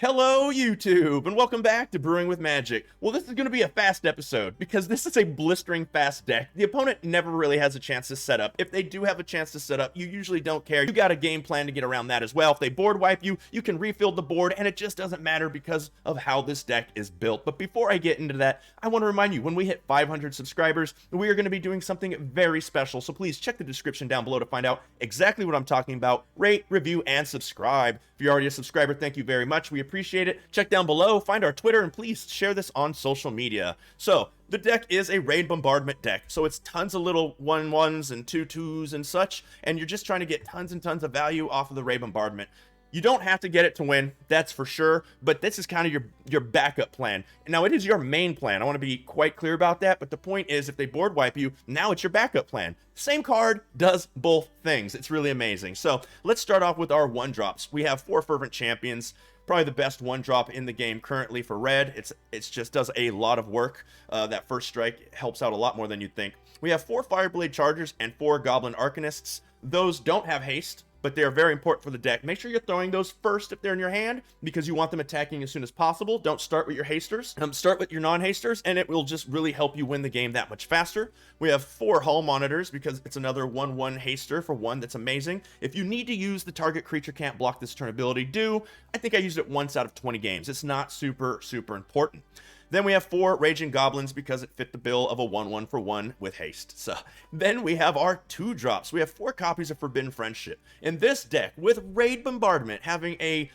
Hello, YouTube, and welcome back to Brewing with Magic. Well, this is going to be a fast episode because this is a blistering fast deck. The opponent never really has a chance to set up. If they do have a chance to set up, you usually don't care. You got a game plan to get around that as well. If they board wipe you, you can refill the board, and it just doesn't matter because of how this deck is built. But before I get into that, I want to remind you, when we hit 500 subscribers, we are going to be doing something very special. So please check the description down below to find out exactly what I'm talking about. Rate, review, and subscribe. If you're already a subscriber, thank you very much. We appreciate it. Check down below, find our Twitter, and please share this on social media. So, the deck is a raid bombardment deck, so it's tons of little 1/1s and 2/2s and such, and you're just trying to get tons and tons of value off of the raid bombardment. You don't have to get it to win, that's for sure, but this is kind of your backup plan. Now, it is your main plan. I want to be quite clear about that, but the point is, if they board wipe you, now it's your backup plan. Same card does both things. It's really amazing. So, let's start off with our 1-drops. We have 4 Fervent Champions. Probably the best 1-drop in the game currently for red. It's just does a lot of work. That first strike helps out a lot more than you'd think. We have 4 Fireblade Chargers and 4 Goblin Arcanists. Those don't have haste, but they're very important for the deck. Make sure you're throwing those first if they're in your hand, because you want them attacking as soon as possible. Don't start with your hasters. Start with your non-hasters, and it will just really help you win the game that much faster. We have 4 Hull Monitors, because it's another 1/1 haster for 1 that's amazing. If you need to use the target creature can't block this turn ability, do. I think I used it once out of 20 games. It's not super important. Then we have 4 Raging Goblins because it fit the bill of a 1/1 for 1 with haste. So then we have our 2-drops. We have 4 copies of Forbidden Friendship. In this deck, with Raid Bombardment, having a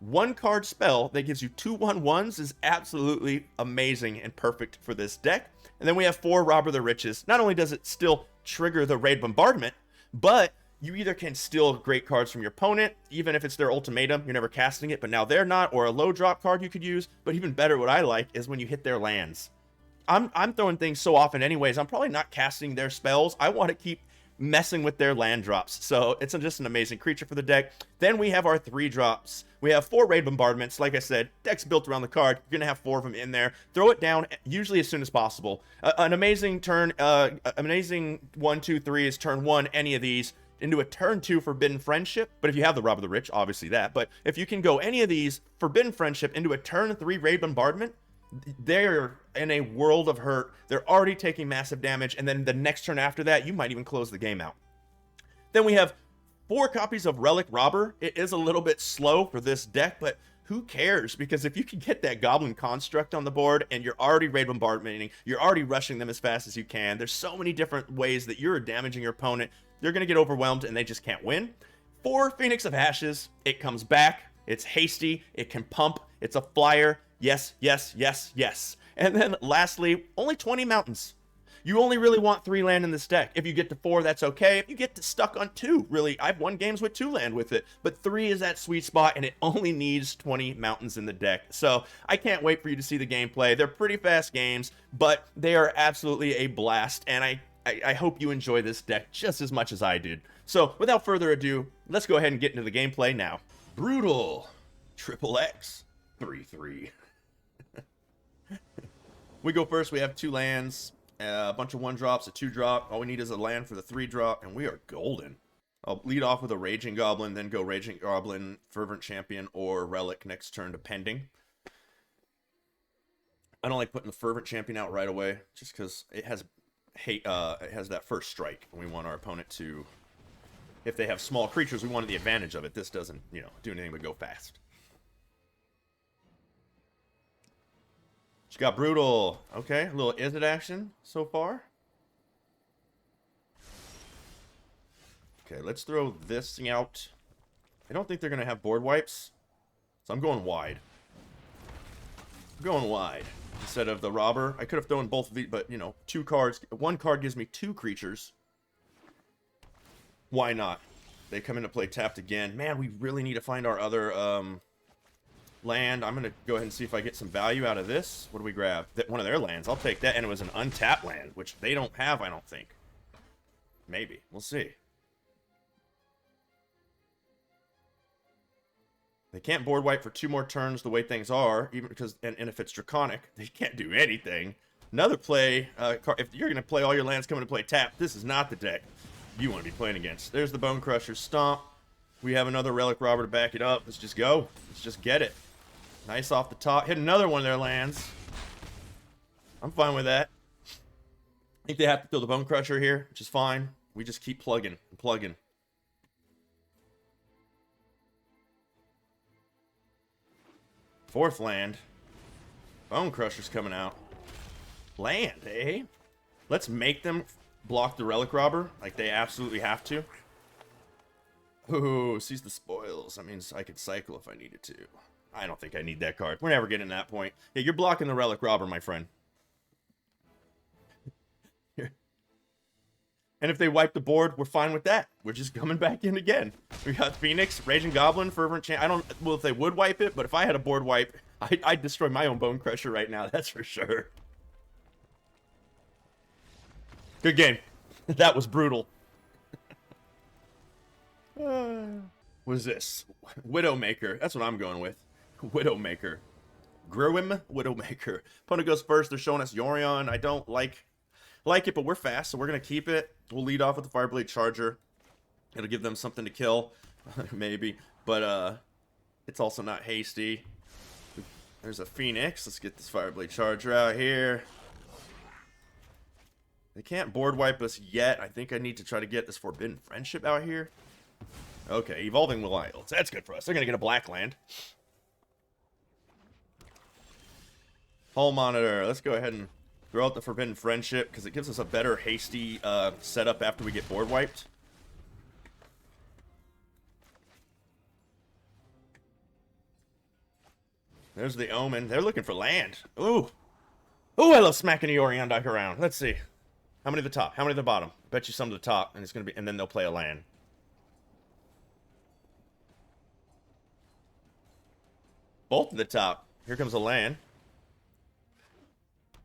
1-card spell that gives you 2 1/1s is absolutely amazing and perfect for this deck. And then we have 4 Robber the Riches. Not only does it still trigger the Raid Bombardment, but you either can steal great cards from your opponent, even if it's their ultimatum, you're never casting it, but now they're not, or a low drop card you could use. But even better, what I like is when you hit their lands. I'm throwing things so often anyways, I'm probably not casting their spells. I want to keep messing with their land drops. So it's just an amazing creature for the deck. Then we have our 3-drops. We have 4 Raid Bombardments. Like I said, deck's built around the card. You're going to have 4 of them in there. Throw it down, usually as soon as possible. An amazing turn, amazing 1, 2, 3 is turn 1, any of these, into a turn 2 Forbidden Friendship. But if you have the Rob of the Rich, obviously that. But if you can go any of these Forbidden Friendship into a turn 3 Raid Bombardment, they're in a world of hurt. They're already taking massive damage, and then the next turn after that, you might even close the game out. Then we have 4 copies of Relic Robber. It is a little bit slow for this deck, but who cares? Because if you can get that Goblin Construct on the board and you're already Raid Bombardmenting, you're already rushing them as fast as you can. There's so many different ways that you're damaging your opponent. They're going to get overwhelmed and they just can't win. 4 Phoenix of Ashes. It comes back. It's hasty. It can pump. It's a flyer. Yes, yes, yes, yes. And then lastly, only 20 mountains. You only really want 3 land in this deck. If you get to 4, that's okay. If you get to stuck on 2, really, I've won games with 2 land with it. But 3 is that sweet spot, and it only needs 20 mountains in the deck. So I can't wait for you to see the gameplay. They're pretty fast games, but they are absolutely a blast, and I hope you enjoy this deck just as much as I did. So without further ado, let's go ahead and get into the gameplay now. Brutal. Triple X. 3/3. We go first. We have 2 lands, a bunch of 1-drops, a 2-drop. All we need is a land for the 3-drop, and we are golden. I'll lead off with a Raging Goblin, then go Raging Goblin, Fervent Champion, or Relic next turn, depending. I don't like putting the Fervent Champion out right away, just because it has that first strike, and we want our opponent to, if they have small creatures, we want the advantage of it. This doesn't, do anything but go fast. She got Brutal. Okay, a little Izzet action so far. Okay, let's throw this thing out. I don't think they're going to have board wipes, so I'm going wide. I'm going wide instead of the Robber. I could have thrown both of these, but, 2 cards. 1 card gives me 2 creatures. Why not? They come into play tapped again. Man, we really need to find our other land. I'm going to go ahead and see if I get some value out of this. What do we grab? One of their lands. I'll take that. And it was an untapped land, which they don't have, I don't think. Maybe. We'll see. They can't board wipe for 2 more turns the way things are, even because, and if it's Draconic, they can't do anything. Another play, if you're going to play all your lands coming to play tap, this is not the deck you want to be playing against. There's the Bone Crusher Stomp. We have another Relic Robber to back it up. Let's just go. Let's just get it. Nice off the top. Hit another one of their lands. I'm fine with that. I think they have to kill the Bone Crusher here, which is fine. We just keep plugging and plugging. Fourth land. Bone Crusher's coming out. Land, eh? Let's make them block the Relic Robber. Like, they absolutely have to. Ooh, seize the spoils. That means I could cycle if I needed to. I don't think I need that card. We're never getting to that point. Yeah, you're blocking the Relic Robber, my friend. And if they wipe the board, we're fine with that. We're just coming back in again. We got Phoenix, Raging Goblin, Fervent Chant. I don't... Well, if they would wipe it, but if I had a board wipe, I'd destroy my own Bone Crusher right now. That's for sure. Good game. That was brutal. What is this? Widowmaker. That's what I'm going with. Widowmaker. Brewing Widowmaker. Opponent goes first. They're showing us Yorion. I don't like it, but we're fast, so we're going to keep it. We'll lead off with the Fireblade Charger. It'll give them something to kill. Maybe. But it's also not hasty. There's a Phoenix. Let's get this Fireblade Charger out here. They can't board wipe us yet. I think I need to try to get this Forbidden Friendship out here. Okay, Evolving Wilds. That's good for us. They're going to get a black land. Hull Monitor. Let's go ahead and throw out the Forbidden Friendship because it gives us a better hasty setup after we get board wiped. There's the Omen. They're looking for land. Ooh. Ooh, I love smacking the Orion deck around. Let's see. How many at the top? How many at the bottom? Bet you some to the top, and it's gonna be, and then they'll play a land. Both at the top. Here comes a land.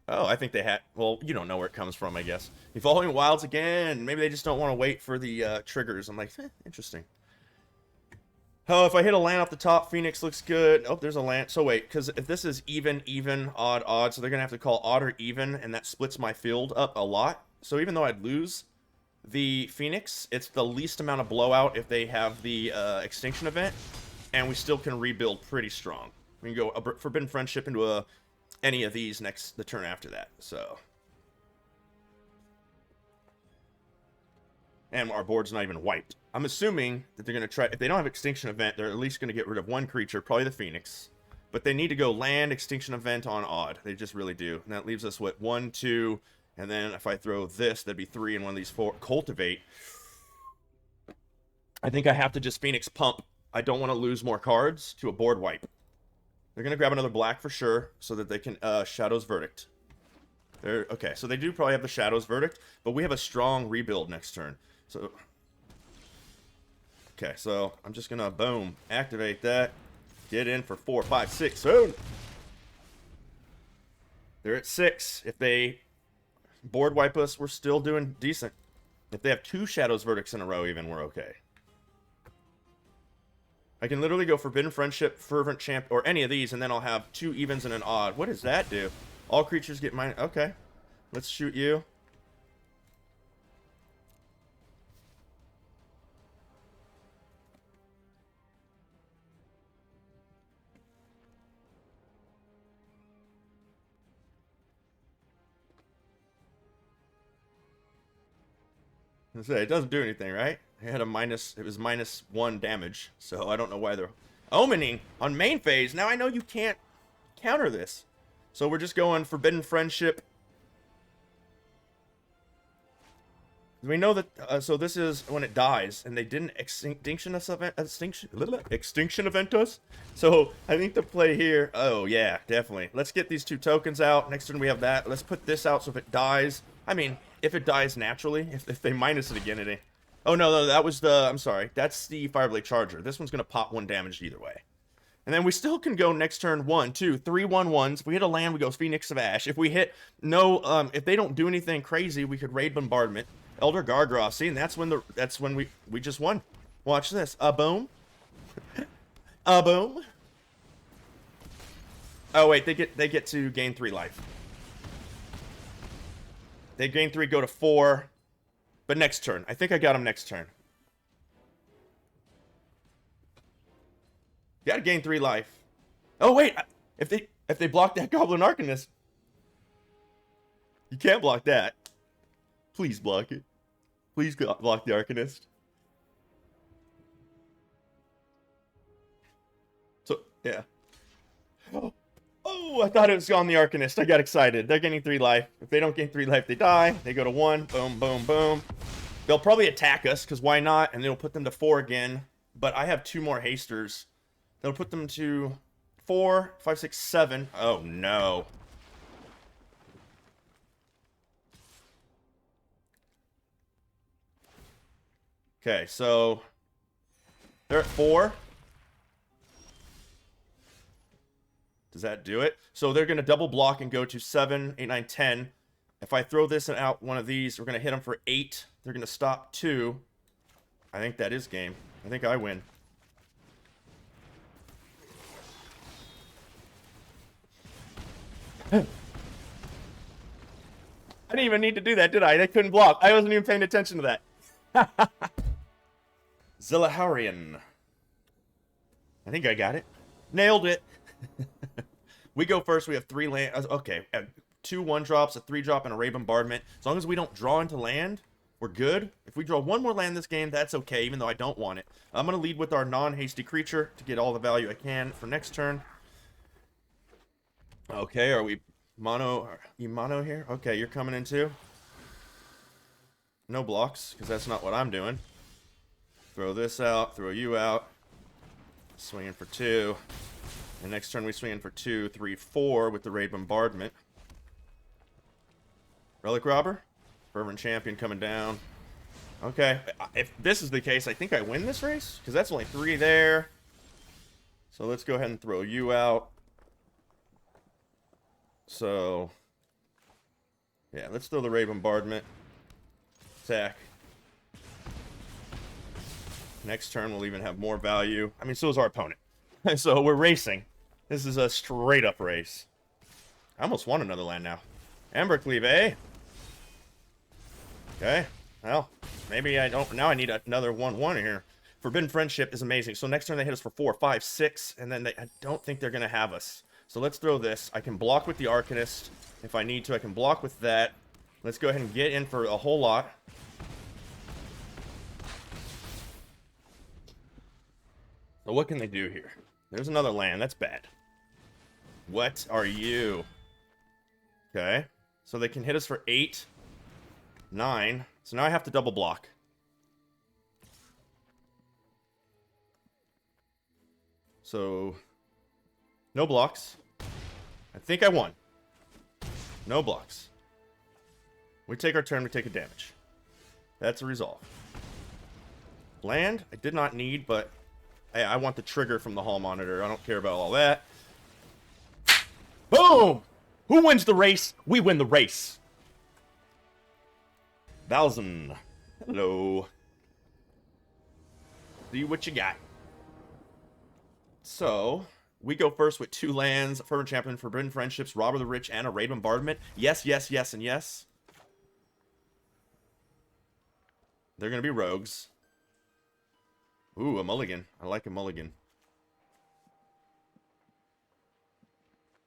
Oh, I think they had... Well, you don't know where it comes from, I guess. Evolving Wilds again. Maybe they just don't want to wait for the triggers. I'm like, interesting. Oh, if I hit a land off the top, Phoenix looks good. Oh, there's a land. So wait, because if this is even, odd, odd, so they're going to have to call odd or even, and that splits my field up a lot. So even though I'd lose the Phoenix, it's the least amount of blowout if they have the Extinction event, and we still can rebuild pretty strong. We can go a Forbidden Friendship into any of these the turn after that, so. And our board's not even wiped. I'm assuming that they're going to try, if they don't have Extinction Event, they're at least going to get rid of one creature, probably the Phoenix. But they need to go land, Extinction Event on odd. They just really do. And that leaves us with 1, 2, and then if I throw this, that'd be 3 and one of these 4. Cultivate. I think I have to just Phoenix Pump. I don't want to lose more cards to a board wipe. They're going to grab another black for sure, so that they can Shadow's Verdict. Okay, so they do probably have the Shadow's Verdict, but we have a strong rebuild next turn. So, okay, so I'm just going to, boom, activate that. Get in for 4, 5, 6. Soon. They're at 6. If they board wipe us, we're still doing decent. If they have 2 Shadow's Verdicts in a row even, we're okay. I can literally go Forbidden Friendship, Fervent Champ, or any of these, and then I'll have 2 evens and an odd. What does that do? All creatures get mine. Okay. Let's shoot you. It doesn't do anything, right? It had a minus, it was -1 damage, so I don't know why they're omening on main phase. Now I know you can't counter this. So we're just going Forbidden Friendship. We know that, so this is when it dies, and they didn't extinction event us. So I think the play here, oh yeah, definitely. Let's get these 2 tokens out. Next turn we have that. Let's put this out so if it dies, I mean, if it dies naturally, if they minus it again, it... Oh, no, that was the... I'm sorry. That's the Fireblade Charger. This one's going to pop 1 damage either way. And then we still can go next turn 1, 2, 3, 1/1s. If we hit a land, we go Phoenix of Ash. If we hit no... if they don't do anything crazy, we could raid Bombardment. Elder Gargroth. See, and that's when we just won. Watch this. A boom. A boom. Oh, wait. They get to gain 3 life. They gain 3, go to 4. But next turn. I think I got them next turn. Gotta gain 3 life. Oh wait, if they block that Goblin Arcanist, you can't block that. Please block it. Please block the Arcanist. So yeah. Oh, I thought it was on the Arcanist. I got excited. They're getting 3 life. If they don't gain 3 life, they die. They go to 1. Boom, boom, boom. They'll probably attack us, because why not? And it'll put them to 4 again. But I have 2 more hasters. That'll put them to 4, 5, 6, 7. Oh, no. Okay, so they're at 4. Does that do it? So they're going to double block and go to 7, 8, 9, 10. If I throw this and out one of these, we're going to hit them for 8. They're going to stop 2. I think that is game. I think I win. I didn't even need to do that, did I? They couldn't block. I wasn't even paying attention to that. Zilaharian. I think I got it. Nailed it. We go first. We have 3 land. Okay, 2 1-drops, a 3-drop, and a Ray Bombardment. As long as we don't draw into land, we're good. If we draw 1 more land this game, that's okay, even though I don't want it. I'm going to lead with our non-hasty creature to get all the value I can for next turn. Okay, are we mono? Are you mono here? Okay, you're coming in too. No blocks, because that's not what I'm doing. Throw this out, throw you out. Swinging for 2. And next turn we swing in for 2, 3, 4 with the Raid Bombardment. Relic Robber. Fervent Champion coming down. Okay, if this is the case, I think I win this race, because that's only 3 there. So let's go ahead and throw you out. So, yeah, let's throw the Raid Bombardment. Attack. Next turn we'll even have more value. I mean, so is our opponent. So we're racing. This is a straight up race. I almost won another land now. Embercleave, eh? Okay. Well, maybe I don't. Now I need another 1/1 here. Forbidden Friendship is amazing. So next turn they hit us for 4, 5, 6, and then I don't think they're going to have us. So let's throw this. I can block with the Arcanist. If I need to, I can block with that. Let's go ahead and get in for a whole lot. So what can they do here? There's another land. That's bad. What are you? Okay. So they can hit us for 8, 9. So now I have to double block. So, no blocks. I think I won. No blocks. We take our turn, we take a damage. That's a resolve. Land, I did not need, but I want the trigger from the hall monitor. I don't care about all that. Boom! Who wins the race? We win the race. Valzen. Hello. See what you got. So, we go first with 2 lands, Fervent Champion, Forbidden Friendships, Robber the Rich, and a Raid Bombardment. Yes, yes, yes, and yes. They're going to be rogues. Ooh, a mulligan. I like a mulligan.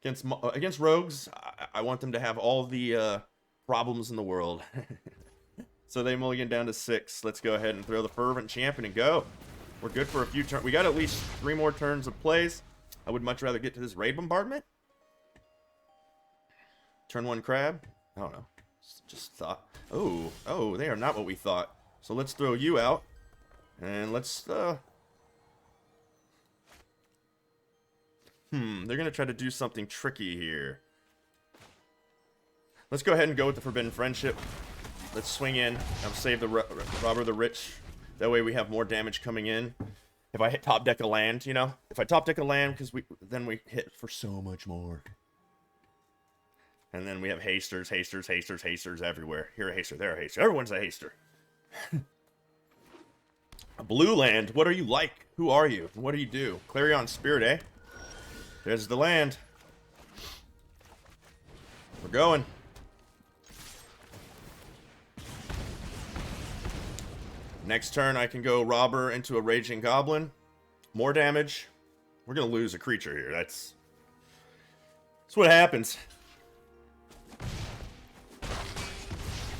Against rogues, I want them to have all the problems in the world. So they mulligan down to 6. Let's go ahead and throw the Fervent Champion and go. We're good for a few turns. We got at least 3 more turns of plays. I would much rather get to this Raid Bombardment. Turn 1 crab. I don't know. Just thought. Oh, they are not what we thought. So let's throw you out. And let's, they're going to try to do something tricky here. Let's go ahead and go with the Forbidden Friendship. Let's swing in. I'll save the Robber the Rich. That way we have more damage coming in. If I hit top deck a land, you know? If I top deck a land, because then we hit for so much more. And then we have hasters, hasters, hasters, hasters everywhere. Here a haster, there a haster. Everyone's a haster. A blue land, what are you like? Who are you? What do you do? Clarion Spirit, eh? There's the land. We're going. Next turn, I can go Robber into a Raging Goblin. More damage. We're going to lose a creature here. That's what happens.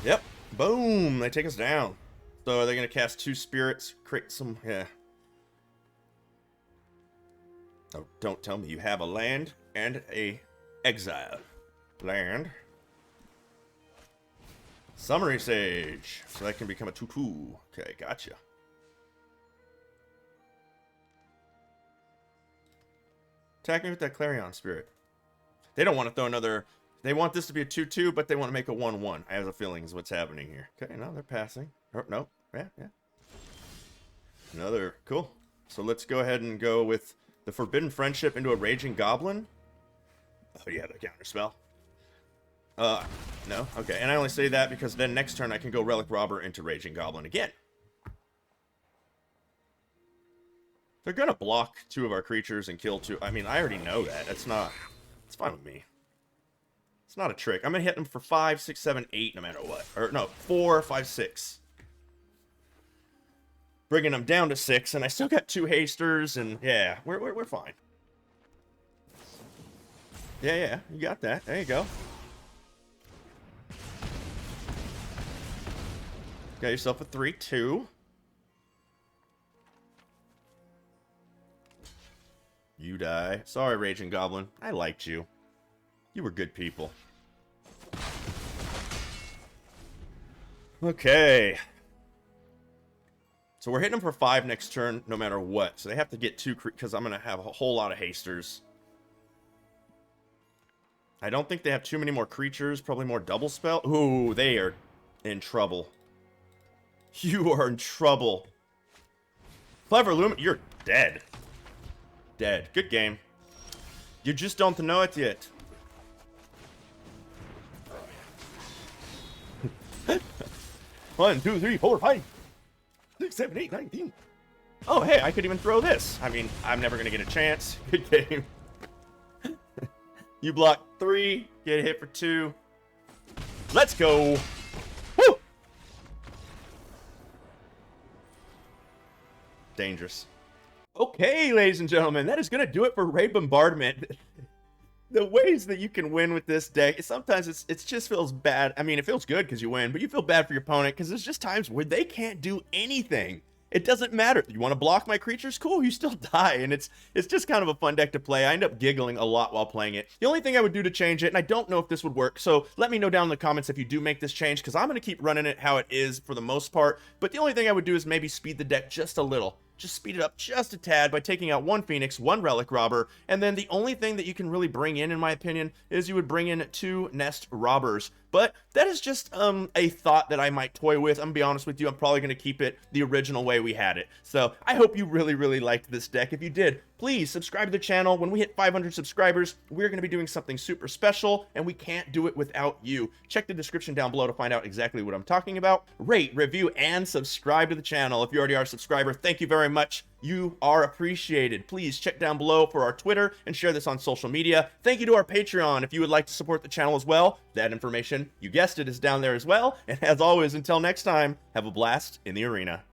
Yep. Boom. They take us down. So are they going to cast 2 spirits? Create some... Yeah. Oh, don't tell me you have a land and a exile. Land. Summary Sage. So that can become a 2/2. Okay, gotcha. Attack me with that Clarion Spirit. They don't want to throw another... They want this to be a 2/2, but they want to make a 1/1. I have a feeling is what's happening here. Okay, no, they're passing. Oh, no. Yeah. Another... Cool. So let's go ahead and go with the Forbidden Friendship into a Raging Goblin. Oh, yeah, the counter spell. No? Okay, and I only say that because then next turn I can go Relic Robber into Raging Goblin again. They're gonna block 2 of our creatures and kill 2. I mean, I already know that. That's not... It's fine with me. It's not a trick. I'm gonna hit them for 5, 6, 7, 8 no matter what. Or, no, 4, 5, 6. Bringing them down to 6, and I still got 2 hasters, and yeah, we're fine. Yeah, you got that. There you go. Got yourself a 3/2. You die. Sorry, Raging Goblin. I liked you. You were good people. Okay. So we're hitting them for 5 next turn, no matter what. So they have to get 2, because I'm going to have a whole lot of hasters. I don't think they have too many more creatures. Probably more double spell. Ooh, they are in trouble. You are in trouble. Clever Lumen, you're dead. Dead. Good game. You just don't know it yet. 1, 2, 3, 4, 5, 6, 7, 8, 19. Oh, hey, I could even throw this. I mean, I'm never going to get a chance. Good game. You block 3, get hit for 2. Let's go. Woo! Dangerous. Okay, ladies and gentlemen, that is going to do it for Raid Bombardment. The ways that you can win with this deck, sometimes it just feels bad. I mean, it feels good because you win, but you feel bad for your opponent because there's just times where they can't do anything. It doesn't matter. You want to block my creatures? Cool, you still die, and it's just kind of a fun deck to play. I end up giggling a lot while playing it. The only thing I would do to change it, and I don't know if this would work, so let me know down in the comments if you do make this change, because I'm going to keep running it how it is for the most part, but the only thing I would do is maybe speed the deck just a little. Just speed it up just a tad by taking out 1 Phoenix, 1 Relic Robber, and then the only thing that you can really bring in my opinion, is you would bring in 2 Nest Robbers. But that is just a thought that I might toy with. I'm gonna be honest with you, I'm probably gonna keep it the original way we had it. So I hope you really liked this deck. If you did, please subscribe to the channel. When we hit 500 subscribers, we're gonna be doing something super special, and we can't do it without you. Check the description down below to find out exactly what I'm talking about. Rate, review, and subscribe to the channel. If you already are a subscriber, thank you very much. You are appreciated. Please check down below for our Twitter and share this on social media. Thank you to our Patreon if you would like to support the channel as well. That information, you guessed it, is down there as well. And as always, until next time, have a blast in the arena.